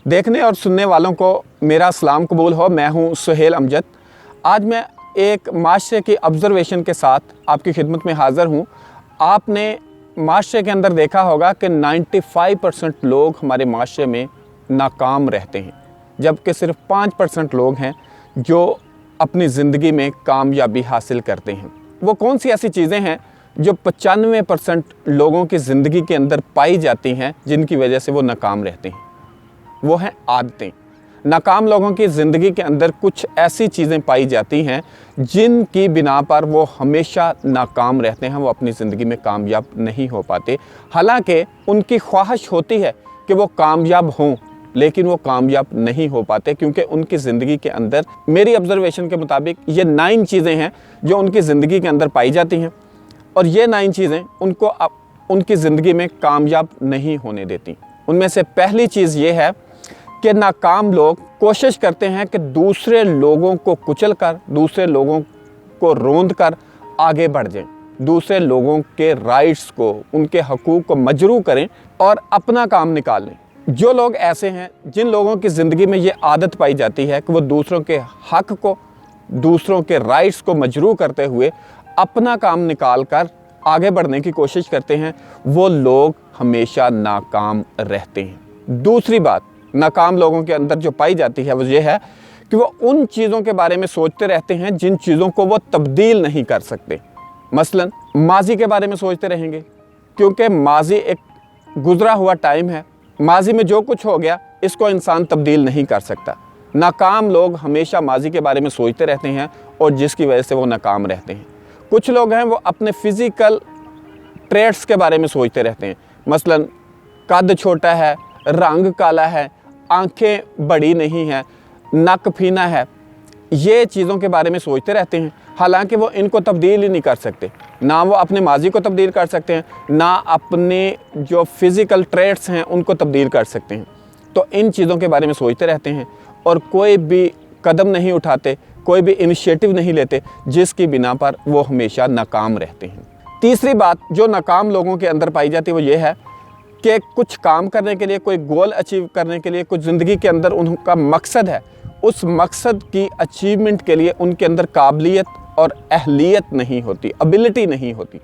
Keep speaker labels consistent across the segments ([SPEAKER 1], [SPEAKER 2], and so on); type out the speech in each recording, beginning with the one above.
[SPEAKER 1] देखने और सुनने वालों को मेरा सलाम कबूल हो। मैं हूं सुहेल अमजद। आज मैं एक माशरे की ऑब्ज़र्वेशन के साथ आपकी खिदमत में हाज़िर हूं। आपने माशरे के अंदर देखा होगा कि 95% लोग हमारे माशरे में नाकाम रहते हैं, जबकि सिर्फ 5% लोग हैं जो अपनी ज़िंदगी में कामयाबी हासिल करते हैं। वो कौन सी ऐसी चीज़ें हैं जो 95% लोगों की ज़िंदगी के अंदर पाई जाती हैं जिनकी वजह से वो नाकाम रहते हैं? वो हैं आदतें। नाकाम लोगों की ज़िंदगी के अंदर कुछ ऐसी चीज़ें पाई जाती हैं जिनकी बिना पर वो हमेशा नाकाम रहते हैं, वो अपनी ज़िंदगी में कामयाब नहीं हो पाते। हालांकि उनकी ख्वाहिश होती है कि वो कामयाब हों, लेकिन वो कामयाब नहीं हो पाते क्योंकि उनकी ज़िंदगी के अंदर, मेरी ऑब्ज़र्वेशन के मुताबिक, ये 9 चीज़ें हैं जो उनकी ज़िंदगी के अंदर पाई जाती हैं और ये 9 चीज़ें उनको उनकी ज़िंदगी में कामयाब नहीं होने देती। उनमें से पहली चीज़ ये है कि नाकाम लोग कोशिश करते हैं कि दूसरे लोगों को कुचल कर, दूसरे लोगों को रोंद कर आगे बढ़ जाएं, दूसरे लोगों के राइट्स को, उनके हकूक़ को मजरू करें और अपना काम निकाल लें। जो लोग ऐसे हैं, जिन लोगों की ज़िंदगी में ये आदत पाई जाती है कि वो दूसरों के हक़ को, दूसरों के राइट्स को मजरू करते हुए अपना काम निकाल कर आगे बढ़ने की कोशिश करते हैं, वो लोग हमेशा नाकाम रहते हैं। दूसरी बात नाकाम लोगों के अंदर जो पाई जाती है वो ये है कि वो उन चीज़ों के बारे में सोचते रहते हैं जिन चीज़ों को वो तब्दील नहीं कर सकते। मसलन माजी के बारे में सोचते रहेंगे क्योंकि माजी एक गुज़रा हुआ टाइम है। माजी में जो कुछ हो गया इसको इंसान तब्दील नहीं कर सकता। नाकाम लोग हमेशा माजी के बारे में सोचते रहते हैं और जिसकी वजह से वो नाकाम रहते हैं। कुछ लोग हैं वो अपने फ़िज़िकल ट्रेट्स के बारे में सोचते रहते हैं। मसलन कद छोटा है, रंग काला है, आंखें बड़ी नहीं हैं, नक फीना है, ये चीज़ों के बारे में सोचते रहते हैं। हालांकि वो इनको तब्दील ही नहीं कर सकते। ना वो अपने माजी को तब्दील कर सकते हैं, ना अपने जो फ़िज़िकल ट्रेट्स हैं उनको तब्दील कर सकते हैं। तो इन चीज़ों के बारे में सोचते रहते हैं और कोई भी कदम नहीं उठाते, कोई भी इनिशिएटिव नहीं लेते, जिसकी बिना पर वो हमेशा नाकाम रहते हैं। तीसरी बात जो नाकाम लोगों के अंदर पाई जाती है वो ये है कि कुछ काम करने के लिए, कोई गोल अचीव करने के लिए, कुछ ज़िंदगी के अंदर उनका मकसद है, उस मकसद की अचीवमेंट के लिए उनके अंदर काबिलियत और अहलियत नहीं होती, एबिलिटी नहीं होती।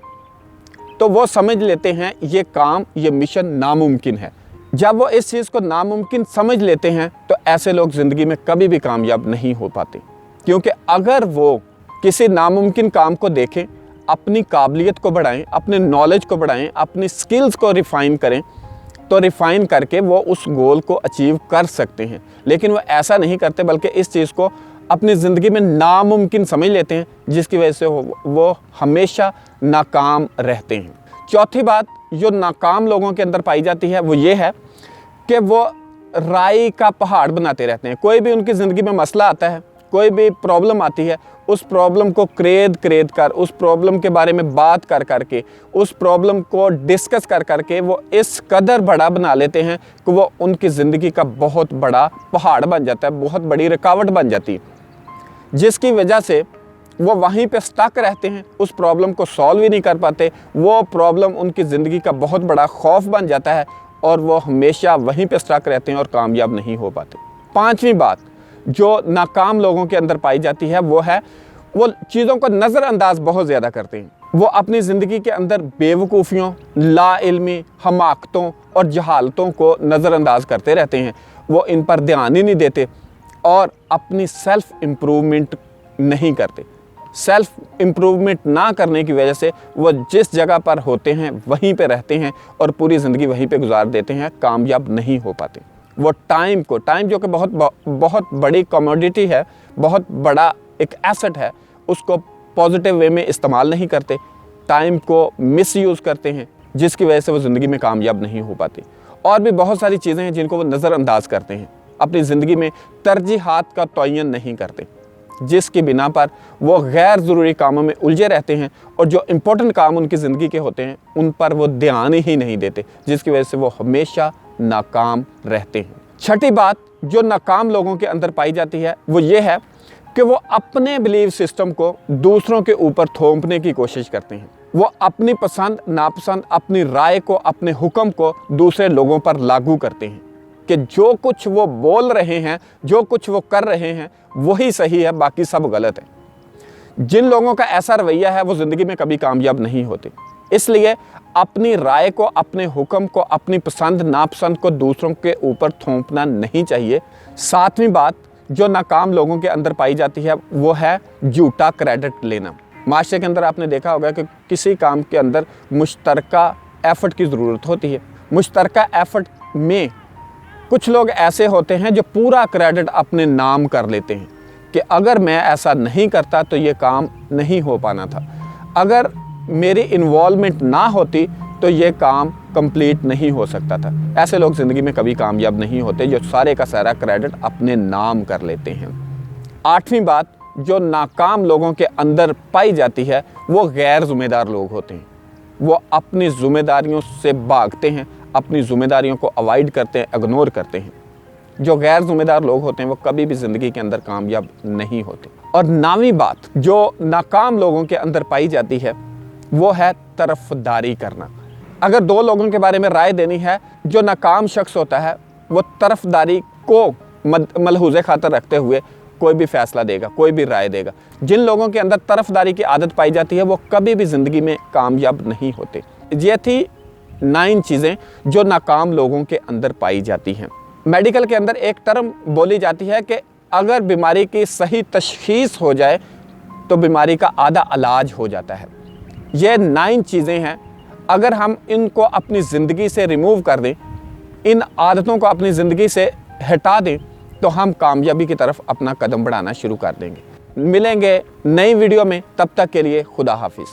[SPEAKER 1] तो वो समझ लेते हैं ये काम, ये मिशन नामुमकिन है। जब वो इस चीज़ को नामुमकिन समझ लेते हैं तो ऐसे लोग ज़िंदगी में कभी भी कामयाब नहीं हो पाते, क्योंकि अगर वो किसी नामुमकिन काम को देखें, अपनी काबिलियत को बढ़ाएं, अपने नॉलेज को बढ़ाएं, अपनी स्किल्स को रिफ़ाइन करें, तो रिफ़ाइन करके वो उस गोल को अचीव कर सकते हैं। लेकिन वो ऐसा नहीं करते, बल्कि इस चीज़ को अपनी ज़िंदगी में नामुमकिन समझ लेते हैं, जिसकी वजह से वो हमेशा नाकाम रहते हैं। चौथी बात जो नाकाम लोगों के अंदर पाई जाती है वो ये है कि वो राई का पहाड़ बनाते रहते हैं। कोई भी उनकी ज़िंदगी में मसला आता है, कोई भी प्रॉब्लम आती है, उस प्रॉब्लम को क्रेद कर, उस प्रॉब्लम के बारे में बात कर के, उस प्रॉब्लम को डिस्कस कर के वो इस कदर बड़ा बना लेते हैं कि वो उनकी ज़िंदगी का बहुत बड़ा पहाड़ बन जाता है, बहुत बड़ी रुकावट बन जाती है, जिसकी वजह से वो वहीं पे स्टक रहते हैं, उस प्रॉब्लम को सॉल्व ही नहीं कर पाते। वो प्रॉब्लम उनकी ज़िंदगी का बहुत बड़ा खौफ बन जाता है और वो हमेशा वहीं पे स्टक रहते हैं और कामयाब नहीं हो पाते। पाँचवीं बात जो नाकाम लोगों के अंदर पाई जाती है वो है वो चीज़ों को नज़रअंदाज बहुत ज़्यादा करते हैं। वो अपनी ज़िंदगी के अंदर बेवकूफ़ियों, लाइल्मी, हमाकतों और जहालतों को नज़रअंदाज करते रहते हैं। वो इन पर ध्यान ही नहीं देते और अपनी सेल्फ़ इम्प्रूवमेंट नहीं करते। सेल्फ़ इम्प्रूवमेंट ना करने की वजह से वो जिस जगह पर होते हैं वहीं पे रहते हैं और पूरी ज़िंदगी वहीं पे गुजार देते हैं, कामयाब नहीं हो पाते। वो टाइम जो कि बहुत बड़ी कमोडिटी है, बहुत बड़ा एक एसेट है, उसको पॉजिटिव वे में इस्तेमाल नहीं करते, टाइम को मिसयूज़ करते हैं, जिसकी वजह से वो ज़िंदगी में कामयाब नहीं हो पाते। और भी बहुत सारी चीज़ें हैं जिनको वो नज़रअंदाज करते हैं, अपनी ज़िंदगी में तरजीहात का तयन नहीं करते, जिसकी बिना पर वो गैर ज़रूरी कामों में उलझे रहते हैं और जो इम्पोर्टेंट काम उनकी ज़िंदगी के होते हैं उन पर वो ध्यान ही नहीं देते, जिसकी वजह से वो हमेशा नाकाम रहते हैं। छठी बात जो नाकाम लोगों के अंदर पाई जाती है वो ये है कि वो अपने बिलीव सिस्टम को दूसरों के ऊपर थोपने की कोशिश करते हैं। वो अपनी पसंद नापसंद, अपनी राय को, अपने हुक्म को दूसरे लोगों पर लागू करते हैं। कि जो कुछ वो बोल रहे हैं, जो कुछ वो कर रहे हैं, वही सही है, बाकी सब गलत है। जिन लोगों का ऐसा रवैया है वो ज़िंदगी में कभी कामयाब नहीं होते। इसलिए अपनी राय को, अपने हुक्म को, अपनी पसंद नापसंद को दूसरों के ऊपर थोपना नहीं चाहिए। सातवीं बात जो नाकाम लोगों के अंदर पाई जाती है वो है झूठा क्रेडिट लेना। माशरे के अंदर आपने देखा होगा कि किसी काम के अंदर मुश्तरका एफर्ट की ज़रूरत होती है। मुश्तरका एफर्ट में कुछ लोग ऐसे होते हैं जो पूरा क्रेडिट अपने नाम कर लेते हैं कि अगर मैं ऐसा नहीं करता तो ये काम नहीं हो पाना था, अगर मेरी इन्वॉल्वमेंट ना होती तो ये काम कंप्लीट नहीं हो सकता था। ऐसे लोग ज़िंदगी में कभी कामयाब नहीं होते जो सारे का सारा क्रेडिट अपने नाम कर लेते हैं। आठवीं बात जो नाकाम लोगों के अंदर पाई जाती है वो गैर ज़िम्मेदार लोग होते हैं। वो अपनी ज़िम्मेदारियों से भागते हैं, अपनी ज़िम्मेदारियों को अवॉइड करते हैं, इग्नोर करते हैं। जो गैर ज़िम्मेदार लोग होते हैं वो कभी भी ज़िंदगी के अंदर कामयाब नहीं होते। और 9वीं बात जो नाकाम लोगों के अंदर पाई जाती है वो है तरफदारी करना। अगर दो लोगों के बारे में राय देनी है, जो नाकाम शख्स होता है वो तरफदारी को मलहूज़े खातर रखते हुए कोई भी फैसला देगा, कोई भी राय देगा। जिन लोगों के अंदर तरफदारी की आदत पाई जाती है वो कभी भी ज़िंदगी में कामयाब नहीं होते। ये थी 9 चीज़ें जो नाकाम लोगों के अंदर पाई जाती हैं। मेडिकल के अंदर एक टर्म बोली जाती है कि अगर बीमारी की सही तशख़ीस हो जाए तो बीमारी का आधा इलाज हो जाता है। ये 9 चीज़ें हैं, अगर हम इनको अपनी ज़िंदगी से रिमूव कर दें, इन आदतों को अपनी ज़िंदगी से हटा दें, तो हम कामयाबी की तरफ अपना कदम बढ़ाना शुरू कर देंगे। मिलेंगे नई वीडियो में, तब तक के लिए खुदा हाफिज़।